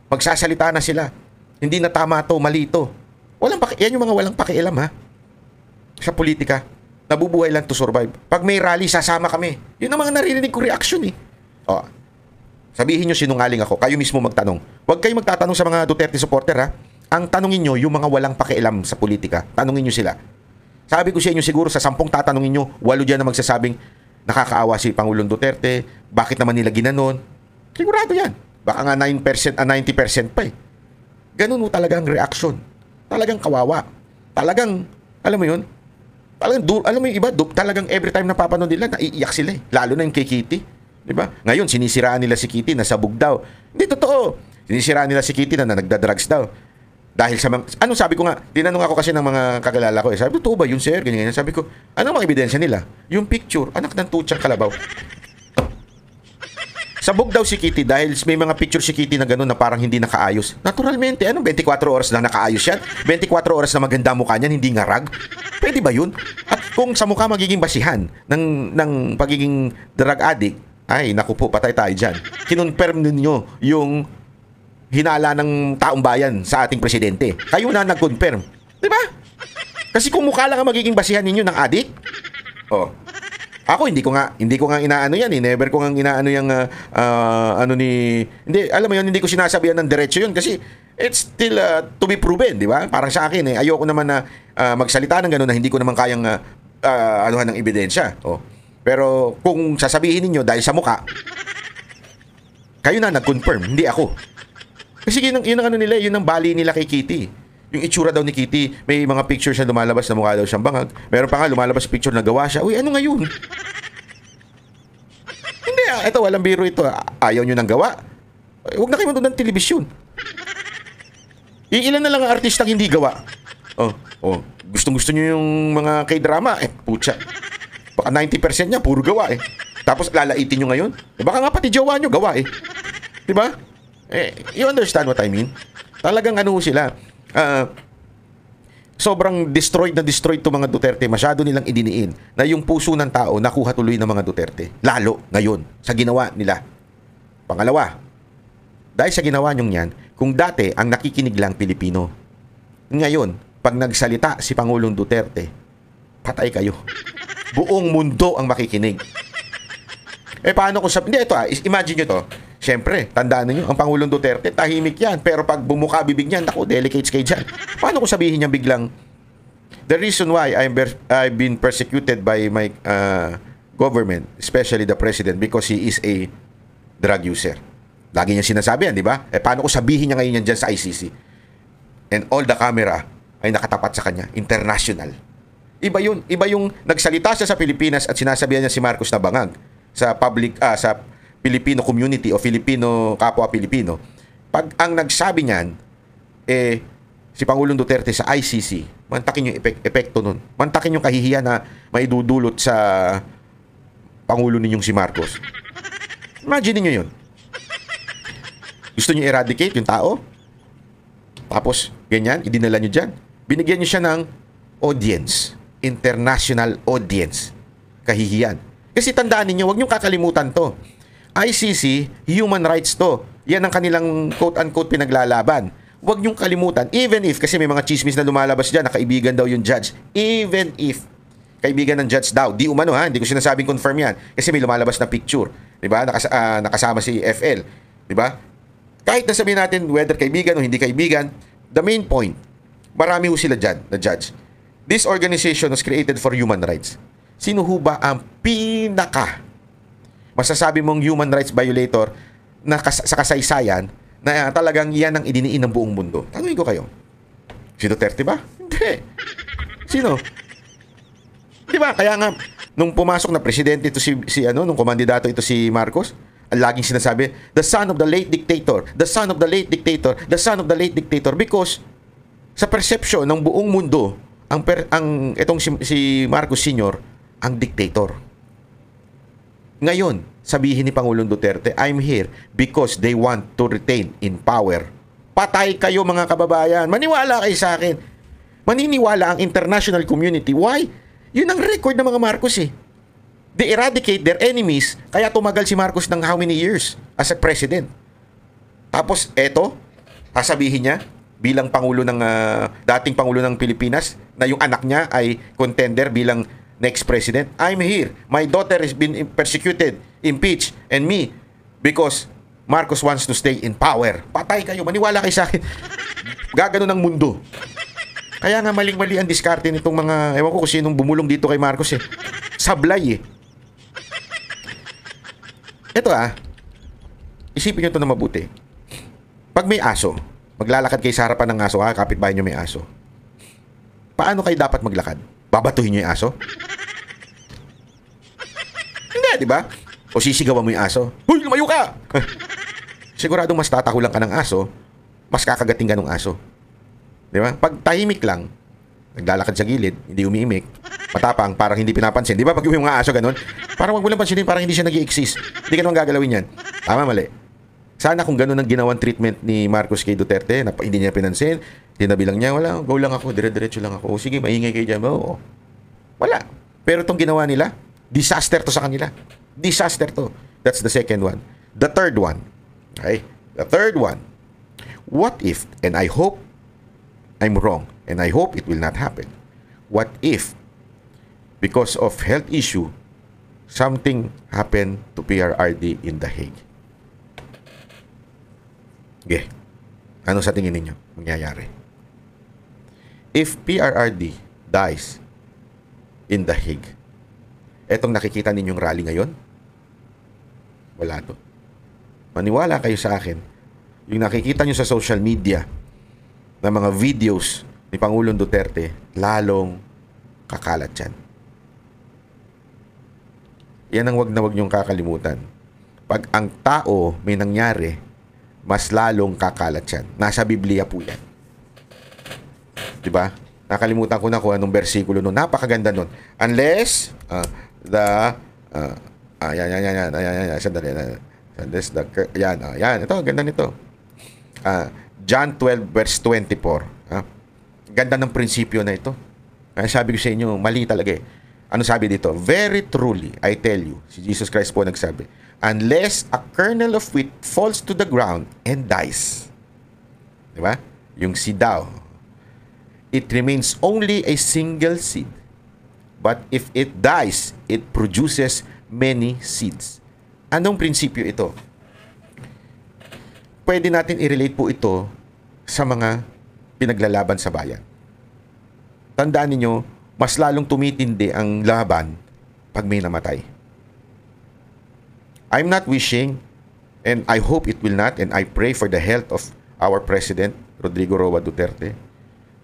Magsasalita na sila. Hindi na tama to, mali to. Yan yung mga walang pakialam ha. Sa politika. Nabubuhay lang to survive. Pag may rally, sasama kami. Yun ang mga naririnig ko reaction eh. O, sabihin nyo sinungaling ako. Kayo mismo magtanong. Huwag kayo magtatanong sa mga Duterte supporter ha. Ang tanongin nyo, yung mga walang pakialam sa politika. Tanongin nyo sila. Sabi ko sa inyo siguro sa 10 tatanungin nyo, 8 dyan na magsasabing nakakaawa si Pangulong Duterte. Bakit naman nila ginanon? Sigurado yan. Baka nga 9%, 90% pa eh. Ganun mo talagang reaction. Talagang kawawa. Talagang, alam mo yun? Talagang, alam mo yung iba, talagang every time napapanood nila, naiiyak sila eh. Lalo na yung kay Kitty. Diba? Ngayon, sinisiraan nila si Kitty na sabog daw. Hindi totoo. Sinisiraan nila si Kitty na nagda-drugs daw. Dahil sa mga, ano sabi ko nga, tinanong ako kasi ng mga kakilala ko eh. Sabi ko, totoo ba yun sir? Ganyan. Sabi ko, ano mga ebidensya nila? Yung picture, anak ng tutsang kalabaw. Sabog daw si Kitty dahil may mga picture si Kitty na gano'n na parang hindi nakaayos. Naturalmente, 24 oras na nakaayos yan? 24 oras na maganda mukha niyan, hindi ngarag? Pwede ba yun? At kung sa mukha magiging basihan ng pagiging drug addict, ay, naku po, patay tayo dyan. Kinonfirm ninyo yung hinala ng taong bayan sa ating presidente. Kayo na nag-confirm. Di ba? Kasi kung mukha lang ang magiging basihan ninyo ng addict, oh. Ako hindi ko nga inaano yan eh. Never ko nga inaano yung hindi, alam mo yun, hindi ko sinasabihan ng diretso yun kasi it's still to be proven, di ba? Parang sa akin eh, ayoko naman na magsalita ng gano'n na hindi ko naman kayang anuhan ng ebidensya. Oh. Pero kung sasabihin niyo dahil sa mukha, kayo na nag-confirm, hindi ako. Kasi yun ang ano nila, yun ang bali nila kay Kitty. Yung itsura daw ni Kitty, may mga pictures na lumalabas na mukha daw siyang bangag. Meron pa nga lumalabas picture na gawa siya. Uy, ano ngayon? Hindi ito walang biro ito. Ayaw nyo ng gawa. Huwag na kayo manood ng telebisyon. Ilan na lang ang artistang hindi gawa. Gustong-gusto nyo yung mga K-drama. Putya. Baka 90% niya, puro gawa eh. Tapos lalaitin nyo ngayon. Baka nga pati jowa nyo gawa eh. Diba? You understand what I mean? Talagang ano sila, sobrang destroyed to mga Duterte. Masyado nilang idiniin na yung puso ng tao nakuha tuloy ng mga Duterte. Lalo ngayon sa ginawa nila. Pangalawa, dahil sa ginawa nyong yan, kung dati ang nakikinig lang Pilipino, ngayon, pag nagsalita si Pangulong Duterte, patay kayo. Buong mundo ang makikinig. Paano kung sabi, hindi ito imagine nyo to. Siyempre, tandaan niyo, ang Pangulong Duterte, tahimik yan. Pero pag bumuka bibig niyan, naku, delicates kayo dyan. Paano kung sabihin niya biglang, the reason why I've been persecuted by my government, especially the President, because he is a drug user. Lagi niya sinasabi yan, di ba? Paano kung sabihin niya ngayon yan dyan sa ICC? And all the camera ay nakatapat sa kanya. International. Iba yun. Iba yung nagsalita siya sa Pilipinas at sinasabihan niya si Marcos na bangag sa public, sa Filipino community o Filipino kapwa Pilipino. Pag ang nagsabi niyan si Pangulong Duterte sa ICC, mantakin yung epekto nun. Mantakin yung kahihiyan na maidudulot sa Pangulo ninyong si Marcos. Imagine niyo yun. Gusto niyo eradicate yung tao? Tapos ganyan, idinala niyo dyan. Binigyan niyo siya ng audience, international audience. Kahihiyan. Kasi tandaan niyo, huwag niyo kakalimutan to. ICC, human rights to. Yan ang kanilang quote-unquote pinaglalaban. Huwag niyong kalimutan. Even if, kasi may mga chismis na lumalabas dyan na kaibigan daw yung judge. Even if, kaibigan ng judge daw. Di umano ha, hindi ko sinasabing confirm yan. Kasi may lumalabas na picture. Diba? Nakasama si FL. Diba? Kahit na sabihin natin whether kaibigan o hindi kaibigan, the main point, marami ho sila dyan na judge. This organization was created for human rights. Sino ho ba ang masasabi mong human rights violator na sa kasaysayan na talagang yan ang idiniin ng buong mundo? Tanungin ko kayo. Si Duterte ba? Hindi. Sino? Di ba? Kaya nga, nung pumasok na presidente ito nung kumandidato ito si Marcos, ang laging sinasabi, the son of the late dictator, the son of the late dictator, the son of the late dictator, because sa perception ng buong mundo, itong si Marcos Sr., ang dictator. Ngayon, sabihin ni Pangulong Duterte, I'm here because they want to retain in power. Patay kayo mga kababayan. Maniwala kayo sa akin. Maniniwala ang international community. Why? Yun ang record ng mga Marcos eh. They eradicate their enemies, kaya tumagal si Marcos ng how many years as a president. Tapos, eto, sasabihin niya, bilang Pangulo ng, dating Pangulo ng Pilipinas, na yung anak niya ay contender bilang next president. I'm here. My daughter has been persecuted, impeached, and me, because Marcos wants to stay in power. Patay kayo. Maniwala kayo sa akin. Gagano ng mundo. Kaya nga maling-mali ang diskarte nitong mga, ewan ko kung sinong bumulong dito kay Marcos eh. Sablay eh. Ito isipin nyo ito na mabuti. Pag may aso, maglalakad kayo sa harapan ng aso, kapitbahay nyo may aso. Paano kayo dapat maglakad? Babatuhin nyo yung aso? Hindi, di ba? O sisigawan mo yung aso? Huy, lumayo ka! Siguradong mas tatakulan ka ng aso, mas kakagating ka ng aso. Di ba? Pag tahimik lang, naglalakad sa gilid, hindi umiimik, matapang, parang hindi pinapansin. Di ba pag yung mga aso ganun? Parang wag mo lang pansinin, parang hindi siya nag-i-exist. Hindi ka naman gagalawin yan. Tama, mali. Sana kung ganun ang ginawang treatment ni Marcos kay Duterte, na hindi niya pinansin, tinabilang niya, wala, go lang ako, dire-diretso lang ako. O sige, maingay kayo dyan. Oo. Wala. Pero itong ginawa nila, disaster to sa kanila. Disaster to. That's the second one. The third one. Okay? The third one. What if, and I hope I'm wrong, and I hope it will not happen. What if, because of health issue, something happened to PRRD in The Hague? Okay. Ano sa tingin ninyo mangyayari? If PRRD dies in The Hague, etong nakikita ninyong rally ngayon, wala to. Maniwala kayo sa akin, yung nakikita nyo sa social media na mga videos ni Pangulong Duterte, lalong kakalat yan. Yan ang wag na wag nyong kakalimutan. Pag ang tao may nangyari, mas lalong kakalat yan. Nasa Biblia po yan. Diba? Nakalimutan ko na kung anong versikulo nun. Napakaganda nun. Unless ito, ganda nito. John 12 verse 24. Ganda ng prinsipyo na ito. Kaya sabi ko sa inyo, mali talaga eh. Ano sabi dito? Very truly, I tell you, si Jesus Christ po nagsabi, unless a kernel of wheat falls to the ground and dies. Diba? Yung seed daw. It remains only a single seed. But if it dies, it produces many seeds. Anong prinsipyo ito? Pwede natin i-relate po ito sa mga pinaglalaban sa bayan. Tandaan ninyo, mas lalong tumitindi ang laban pag may namatay. I'm not wishing, and I hope it will not, and I pray for the health of our President, Rodrigo Roa Duterte.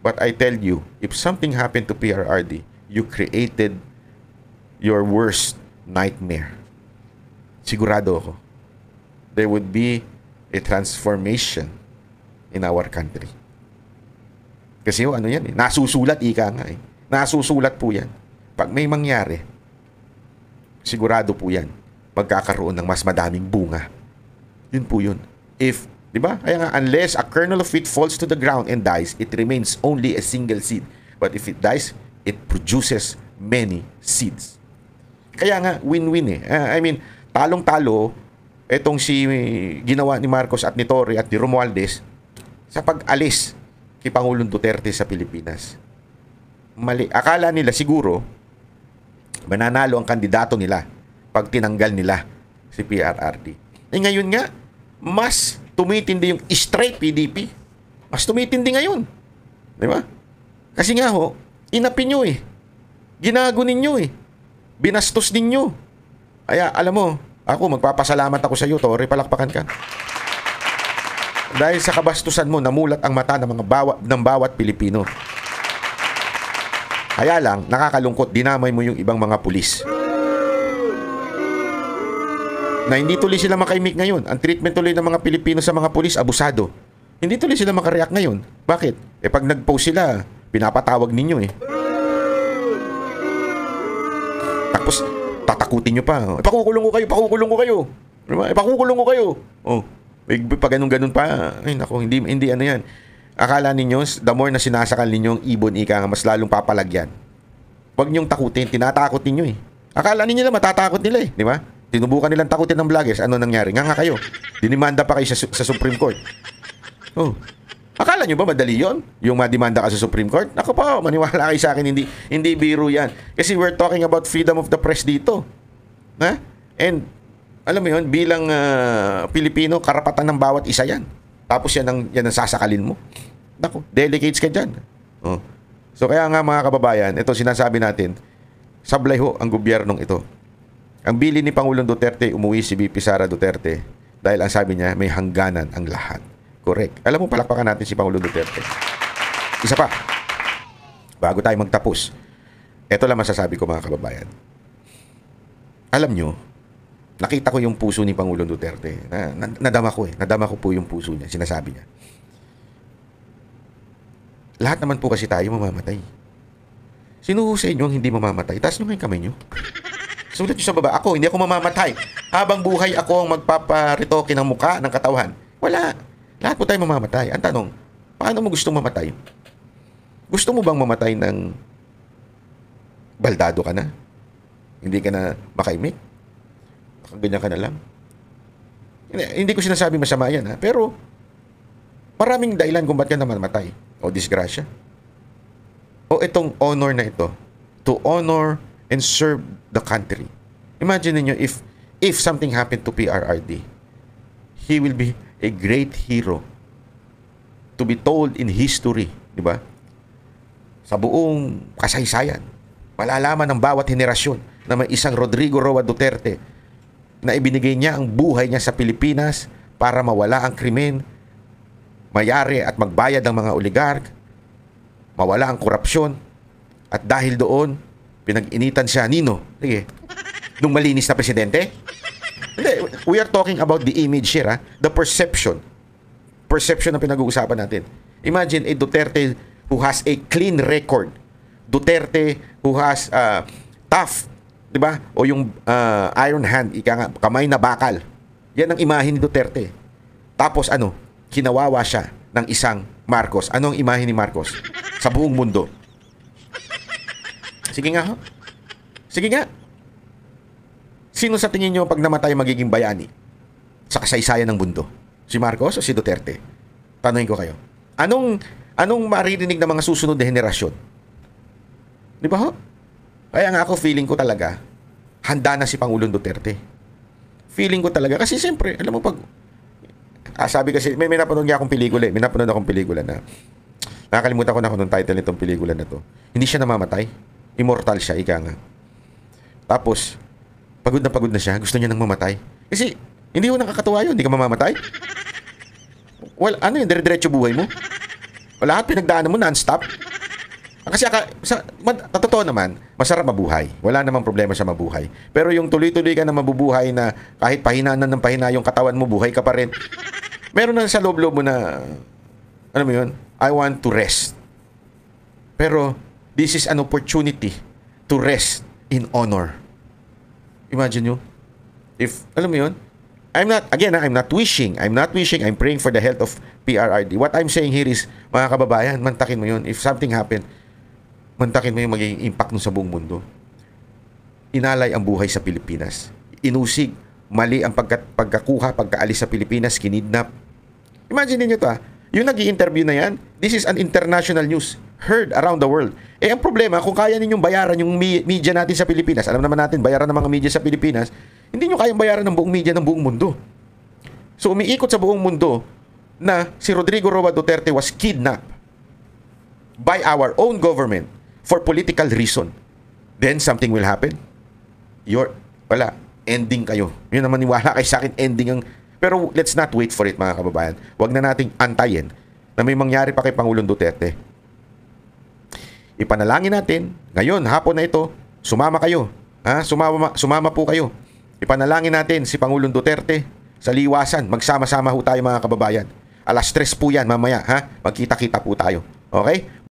But I tell you, if something happened to PRRD, you created your worst nightmare. Sigurado ako. There would be a transformation in our country. Kasi ano yan eh, nasusulat ika nga eh. Nasusulat po yan. Pag may mangyari, sigurado po yan, magkakaroon ng mas madaming bunga. Yun po yun. If, di ba? Kaya nga, unless a kernel of wheat falls to the ground and dies, it remains only a single seed. But if it dies, it produces many seeds. Kaya nga, win-win eh. I mean, talong-talo, etong si ginawa ni Marcos at ni Torre at ni Romualdez sa pag-alis kay Pangulong Duterte sa Pilipinas. Mali. Akala nila siguro mananalo ang kandidato nila pag tinanggal nila si PRRD. Eh ngayon nga, mas tumitindi yung straight PDP. Mas tumitindi ngayon. Di ba? Kasi nga ho, inapin nyo eh. Ginago ninyo eh. Binastos ninyo. Kaya alam mo, ako magpapasalamat ako sa iyo, Torre, palakpakan ka. Dahil sa kabastusan mo, namulat ang mata ng bawat Pilipino. Kaya lang, nakakalungkot, dinamay mo yung ibang mga pulis. Na hindi tuloy sila makaimik ngayon. Ang treatment tuloy ng mga Pilipino sa mga pulis, abusado. Hindi tuloy sila makareact ngayon. Bakit? Eh pag nag-post sila, pinapatawag ninyo eh. Tapos, tatakutin nyo pa. Pakukulong ko kayo, pakukulong ko kayo. Pakukulong ko kayo. Oh, pag ganun-ganun pa, ay nako, hindi ano yan. Akala ninyo, the more na sinasakal ninyo ang ibon, ika nga, mas lalong papalagyan. Huwag niyong takutin. Tinatakot ninyo eh. Akala ninyo na matatakot nila eh. Di ba? Tinubukan nilang takutin ng vloggers. Ano nangyari? Nga kayo. Dinimanda pa kayo sa Supreme Court. Oh. Akala nyo ba madali yon? Yung madimanda ka sa Supreme Court? Ako pa, maniwala kayo sa akin. Hindi biro yan. Kasi we're talking about freedom of the press dito. Ha? And, alam mo yun, bilang Pilipino, karapatan ng bawat isa yan. Tapos yan ang sasakalin mo. Naku, delicates ka dyan. Oh. So kaya nga mga kababayan, ito sinasabi natin, sablay ho ang gobyernong ito. Ang bili ni Pangulong Duterte, umuwi si VP Sara Duterte dahil ang sabi niya, may hangganan ang lahat. Correct. Alam mo, palakpakan natin si Pangulong Duterte. Isa pa, bago tayo magtapos, ito lang masasabi ko mga kababayan. Alam nyo, nakita ko yung puso ni Pangulong Duterte. Nadama ko eh. Nadama ko po yung puso niya. Sinasabi niya. Lahat naman po kasi tayo mamamatay. Sino sa inyo ang hindi mamamatay? Taas nyo nga yung kamay nyo. Sulat nyo sa baba. Ako, hindi ako mamamatay. Habang buhay ako ang magpaparitoke ng muka, ng katawan. Wala. Lahat po tayo mamamatay. Ang tanong, paano mo gustong mamatay? Gusto mo bang mamatay ng baldado ka na? Hindi ka na makaimik? Ganyan ka na lang? Hindi ko sinasabi masama yan, ha? Pero, maraming dahilan kung ba't ka na mamatay. O disgrasya. O itong honor na ito. To honor and serve the country. Imagine niyo if something happened to PRRD, he will be a great hero to be told in history, di ba? Sa buong kasaysayan. Malalaman ng bawat henerasyon na may isang Rodrigo Roa Duterte na ibinigay niya ang buhay niya sa Pilipinas para mawala ang krimen, mayari at magbayad ang mga oligark, mawala ang korupsyon, at dahil doon, pinag-initan siya, nino? Sige, nung malinis na presidente? Hindi, we are talking about the image here, ha? The perception. Perception ang pinag-uusapan natin. Imagine a Duterte who has a clean record. Duterte who has tough, di ba? O yung iron hand, kamay na bakal. Yan ang imahe ni Duterte. Tapos ano? Kinawawa siya ng isang Marcos. Ano ang imahe ni Marcos sa buong mundo? Sige nga, ho. Sige nga. Sino sa tingin nyo pag namatay magiging bayani sa kasaysayan ng mundo? Si Marcos o si Duterte? Tanungin ko kayo. Anong maririnig ng mga susunod na henerasyon? Di ba, ho? Kaya nga ako, feeling ko talaga, handa na si Pangulong Duterte. Feeling ko talaga. Kasi siyempre, alam mo pag... sabi kasi, may napanood niya akong pelikula. May napanood akong pelikula na nakakalimutan ko na kung anong title nitong pelikula na to. Hindi siya namamatay. Immortal siya, ika nga. Tapos, pagod na siya. Gusto niya nang mamatay. Kasi, hindi ko nakakatuwa yun. Hindi ka mamamatay. Well, ano yun? Dire-diretso buhay mo? Lahat pinagdaanan mo non-stop. Kasi totoo naman, masarap mabuhay. Wala namang problema sa mabuhay. Pero yung tuloy-tuloy ka na mabubuhay na kahit pahinanan ng pahina yung katawan mo, buhay ka pa rin. Meron na sa loob-loob mo na, ano mo yun? I want to rest. Pero, this is an opportunity to rest in honor. Imagine nyo. If, alam mo yun? I'm not wishing. I'm praying for the health of PRRD. What I'm saying here is, mga kababayan, mantakin mo yun. If something happened, mantakin mo yung magiging impact nun sa buong mundo. Inalay ang buhay sa Pilipinas. Inusig, mali ang pagkakuha, pagkaalis sa Pilipinas, kinidnap. Imagine niyo to, yung nag-i-interview na yan, this is an international news, heard around the world. Ang problema, kung kaya ninyong bayaran yung media natin sa Pilipinas, alam naman natin, bayaran ng mga media sa Pilipinas, hindi nyo kayang bayaran ng buong media ng buong mundo. So, umiikot sa buong mundo na si Rodrigo Roa Duterte was kidnapped by our own government for political reason. Then, something will happen. Wala. Ending kayo. Yun naman, niwala kayo sa akin, ending ang... Pero let's not wait for it, mga kababayan. Huwag na nating antayin na may mangyari pa kay Pangulong Duterte. Ipanalangin natin, ngayon, hapon na ito, sumama kayo. Ha? Sumama po kayo. Ipanalangin natin si Pangulong Duterte sa liwasan. Magsama-sama ho tayo, mga kababayan. 3:00 po yan mamaya. Ha? Magkita-kita po tayo. Okay?